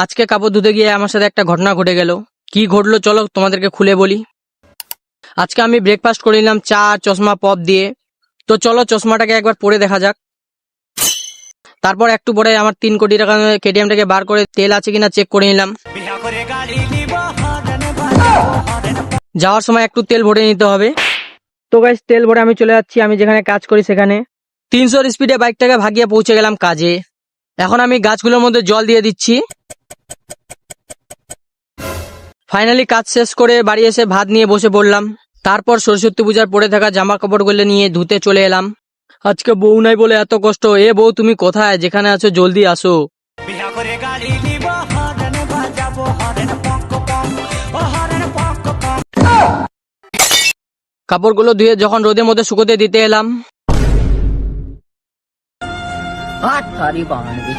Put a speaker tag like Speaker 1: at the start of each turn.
Speaker 1: আজকে কাপড় ধুতে গিয়ে আমার সাথে একটা ঘটনা ঘটে গেল। কি ঘটলো চলো তোমাদেরকে খুলে বলি। আজকে আমি ব্রেকফাস্ট করে নিলাম চা চশমা পপ দিয়ে। তো চলো চশমাটাকে একবার পরে দেখা যাক। তারপর একটু পরে আমার 3 কোটি টাকা কেটিএম থেকে বার করে তেল আছে কিনা চেক করে নিলাম। যাওয়ার সময় একটু তেল ভরে নিতে হবে। তো গাইস তেল ভরে আমি চলে যাচ্ছি আমি যেখানে কাজ করি সেখানে। 300 স্পিডে বাইকটাকে ভাগিয়ে পৌঁছে গেলাম কাজে। এখন আমি গাছগুলোর মধ্যে জল দিয়ে দিচ্ছি। ফাইনালি কাজ শেষ করে বাড়ি এসে ভাত নিয়ে বসে পড়লাম। তারপর সরস্বতী পূজার পরে থাকা জামা কাপড়গুলো নিয়ে ধুতে চলে এলাম। আজকে বউ নাই বলে এত কষ্ট। এ বউ তুমি কোথায়? যেখানে আছো জলদি আসো। কাপড়গুলো ধুয়ে যখন রোদের মধ্যে শুকোতে দিতে এলাম,
Speaker 2: हाथ थारी बाहन भी